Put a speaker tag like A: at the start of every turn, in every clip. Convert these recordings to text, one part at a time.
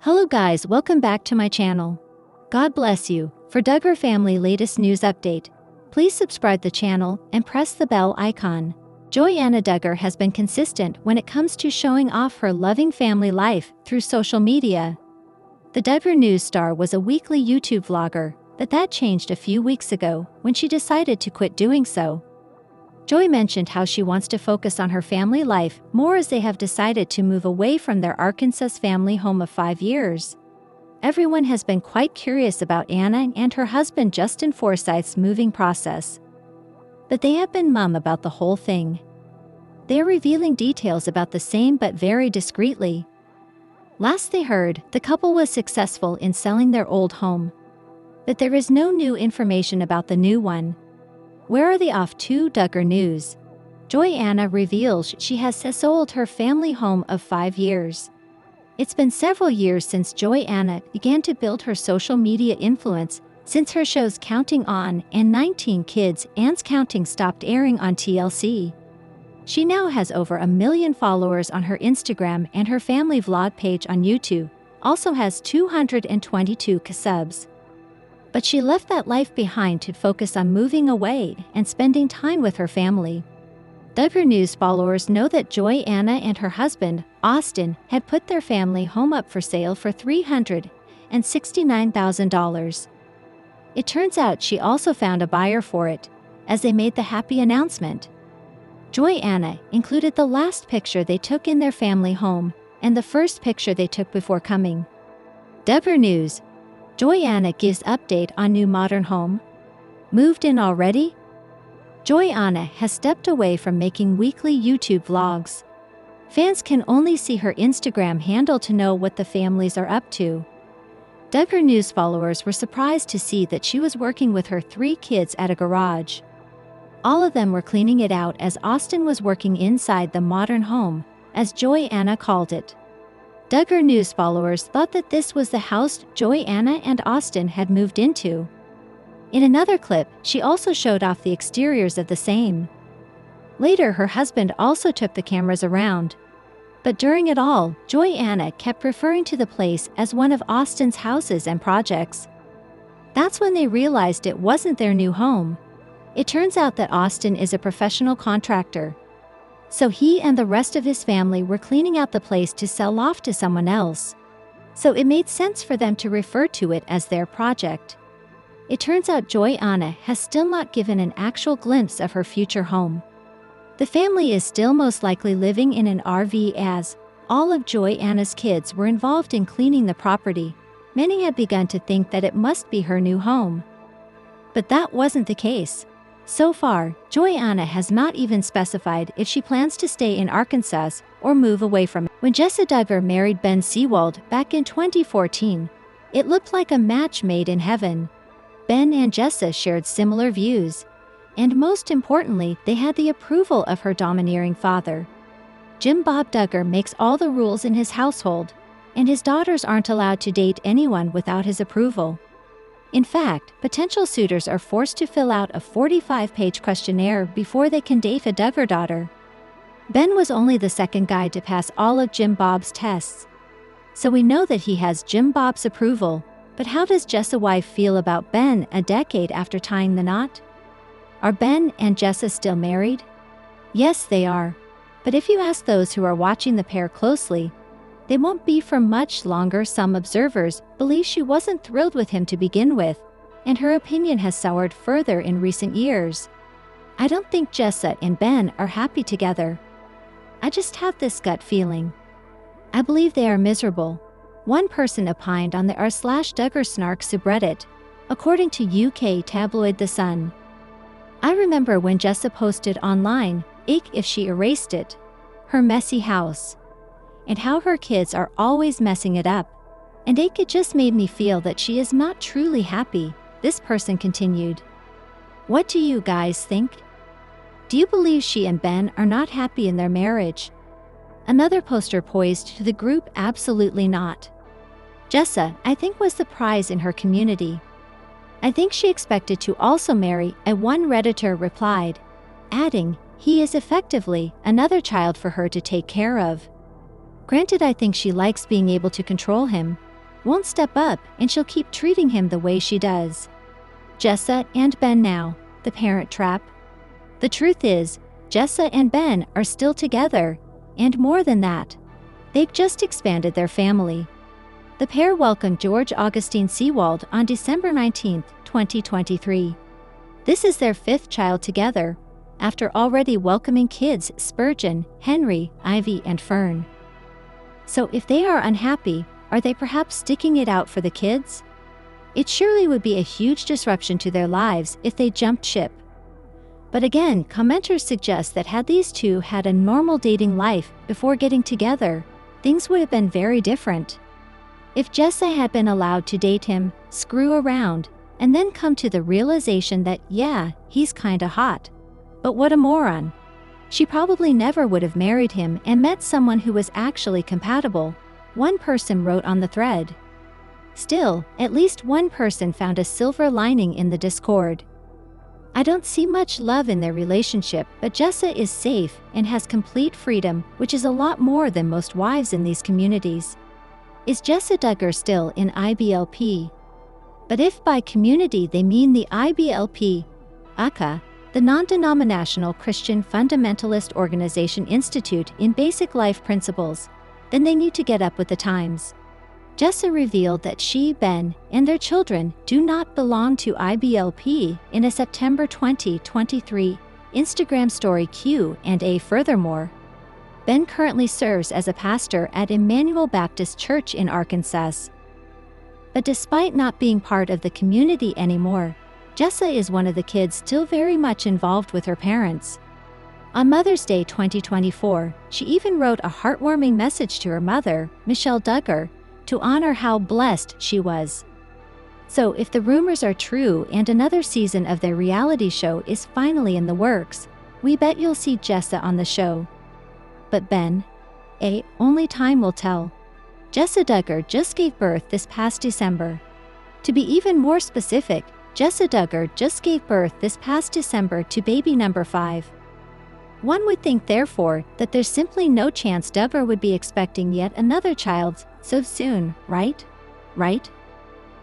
A: Hello guys, welcome back to my channel. God bless you. For Duggar family latest news update, please subscribe the channel and press the bell icon. Joanna Duggar has been consistent when it comes to showing off her loving family life through social media. The Duggar news star was a weekly YouTube vlogger, but that changed a few weeks ago when she decided to quit doing so. Joy mentioned how she wants to focus on her family life more as they have decided to move away from their Arkansas family home of 5 years. Everyone has been quite curious about Anna and her husband Justin Forsythe's moving process. But they have been mum about the whole thing. They are revealing details about the same but very discreetly. Last they heard, the couple was successful in selling their old home. But there is no new information about the new one. Where are they off to? Duggar News. Joanna reveals she has sold her family home of 5 years. It's been several years since Joanna began to build her social media influence since her shows Counting On and 19 Kids and Counting stopped airing on TLC. She now has over 1 million followers on her Instagram, and her family vlog page on YouTube also has 222 subs. But she left that life behind to focus on moving away and spending time with her family. Duggar News followers know that Joanna and her husband, Austin, had put their family home up for sale for $369,000. It turns out she also found a buyer for it, as they made the happy announcement. Joanna included the last picture they took in their family home and the first picture they took before coming. Duggar News. Joanna gives update on new modern home. Moved in already? Joanna has stepped away from making weekly YouTube vlogs. Fans can only see her Instagram handle to know what the families are up to. Duggar News followers were surprised to see that she was working with her 3 kids at a garage. All of them were cleaning it out as Austin was working inside the modern home, as Joanna called it. Duggar News followers thought that this was the house Joanna and Austin had moved into. In another clip, she also showed off the exteriors of the same. Later, her husband also took the cameras around. But during it all, Joanna kept referring to the place as one of Austin's houses and projects. That's when they realized it wasn't their new home. It turns out that Austin is a professional contractor. So he and the rest of his family were cleaning out the place to sell off to someone else. So it made sense for them to refer to it as their project. It turns out Joanna has still not given an actual glimpse of her future home. The family is still most likely living in an RV as all of Joanna's kids were involved in cleaning the property. Many had begun to think that it must be her new home. But that wasn't the case. So far, Joanna has not even specified if she plans to stay in Arkansas or move away from it. When Jessa Duggar married Ben Seawald back in 2014, it looked like a match made in heaven. Ben and Jessa shared similar views, and most importantly, they had the approval of her domineering father. Jim Bob Duggar makes all the rules in his household, and his daughters aren't allowed to date anyone without his approval. In fact, potential suitors are forced to fill out a 45-page questionnaire before they can date a Duggar daughter. Ben was only the second guy to pass all of Jim Bob's tests. So we know that he has Jim Bob's approval, but how does Jessa's wife feel about Ben a decade after tying the knot? Are Ben and Jessa still married? Yes, they are. But if you ask those who are watching the pair closely, they won't be for much longer. Some observers believe she wasn't thrilled with him to begin with, and her opinion has soured further in recent years. I don't think Jessa and Ben are happy together. I just have this gut feeling. I believe they are miserable. One person opined on the r/Duggar Snark subreddit, according to UK tabloid The Sun. I remember when Jessa posted online, if she erased it, her messy house, and how her kids are always messing it up. And it just made me feel that she is not truly happy, this person continued. What do you guys think? Do you believe she and Ben are not happy in their marriage? Another poster posed to the group, absolutely not. Jessa, I think, was the prize in her community. I think she expected to also marry, one Redditor replied, adding, he is effectively another child for her to take care of. Granted, I think she likes being able to control him, won't step up and she'll keep treating him the way she does. Jessa and Ben now, the parent trap. The truth is, Jessa and Ben are still together, and more than that, they've just expanded their family. The pair welcomed George Augustine Seawald on December 19, 2023. This is their fifth child together, after already welcoming kids Spurgeon, Henry, Ivy, and Fern. So if they are unhappy, are they perhaps sticking it out for the kids? It surely would be a huge disruption to their lives if they jumped ship. But again, commenters suggest that had these two had a normal dating life before getting together, things would have been very different. If Jessa had been allowed to date him, screw around, and then come to the realization that, yeah, he's kinda hot. But what a moron. She probably never would have married him and met someone who was actually compatible, one person wrote on the thread. Still, at least one person found a silver lining in the discord. I don't see much love in their relationship, but Jessa is safe and has complete freedom, which is a lot more than most wives in these communities. Is Jessa Duggar still in IBLP? But if by community they mean the IBLP, aka, the Non-Denominational Christian Fundamentalist Organization Institute in Basic Life Principles, then they need to get up with the times. Jessa revealed that she, Ben, and their children do not belong to IBLP in a September 2023 Instagram story Q&A. Furthermore, Ben currently serves as a pastor at Emmanuel Baptist Church in Arkansas. But despite not being part of the community anymore, Jessa is one of the kids still very much involved with her parents. On Mother's Day 2024, she even wrote a heartwarming message to her mother, Michelle Duggar, to honor how blessed she was. So if the rumors are true and another season of their reality show is finally in the works, we bet you'll see Jessa on the show. But Ben? Only time will tell. Jessa Duggar just gave birth this past December. To be even more specific, Jessa Duggar just gave birth this past December to baby number 5. One would think, therefore, that there's simply no chance Duggar would be expecting yet another child so soon, right? Right?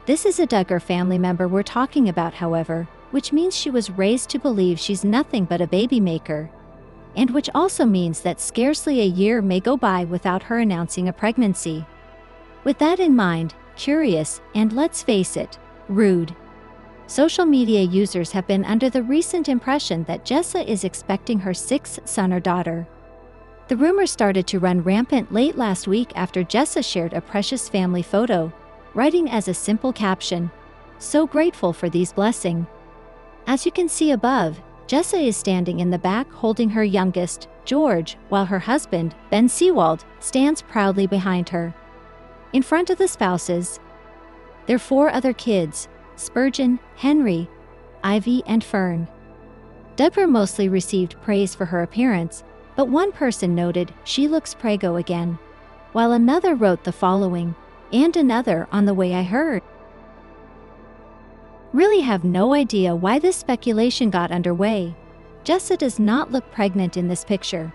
A: This is a Duggar family member we're talking about, however, which means she was raised to believe she's nothing but a baby maker. And which also means that scarcely a year may go by without her announcing a pregnancy. With that in mind, curious, and let's face it, rude. Social media users have been under the recent impression that Jessa is expecting her 6th son or daughter. The rumor started to run rampant late last week after Jessa shared a precious family photo, writing as a simple caption, "So grateful for these blessings." As you can see above, Jessa is standing in the back holding her youngest, George, while her husband, Ben Seawald, stands proudly behind her. In front of the spouses, their 4 other kids, Spurgeon, Henry, Ivy, and Fern. Duggar mostly received praise for her appearance, but one person noted she looks preggo again, while another wrote the following, and another on the way I heard. Really have no idea why this speculation got underway. Jessa does not look pregnant in this picture.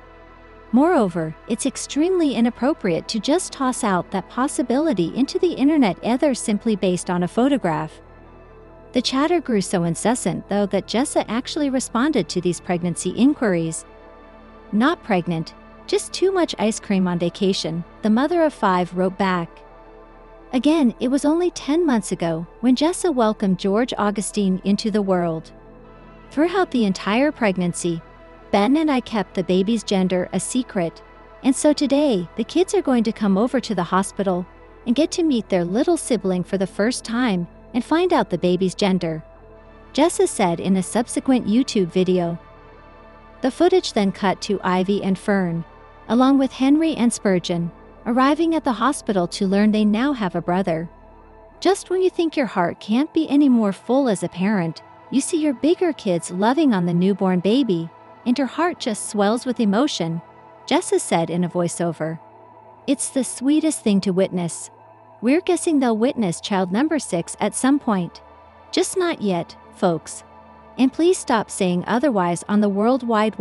A: Moreover, it's extremely inappropriate to just toss out that possibility into the internet either simply based on a photograph. The chatter grew so incessant, though, that Jessa actually responded to these pregnancy inquiries. "Not pregnant, just too much ice cream on vacation," the mother of 5 wrote back. Again, it was only 10 months ago when Jessa welcomed George Augustine into the world. Throughout the entire pregnancy, Ben and I kept the baby's gender a secret, and so today the kids are going to come over to the hospital and get to meet their little sibling for the first time and find out the baby's gender, Jessa said in a subsequent YouTube video. The footage then cut to Ivy and Fern, along with Henry and Spurgeon, arriving at the hospital to learn they now have a brother. Just when you think your heart can't be any more full as a parent, you see your bigger kids loving on the newborn baby, and your heart just swells with emotion, Jessa said in a voiceover. "It's the sweetest thing to witness. We're guessing they'll witness child number 6 at some point. Just not yet, folks. And please stop saying otherwise on the World Wide Web."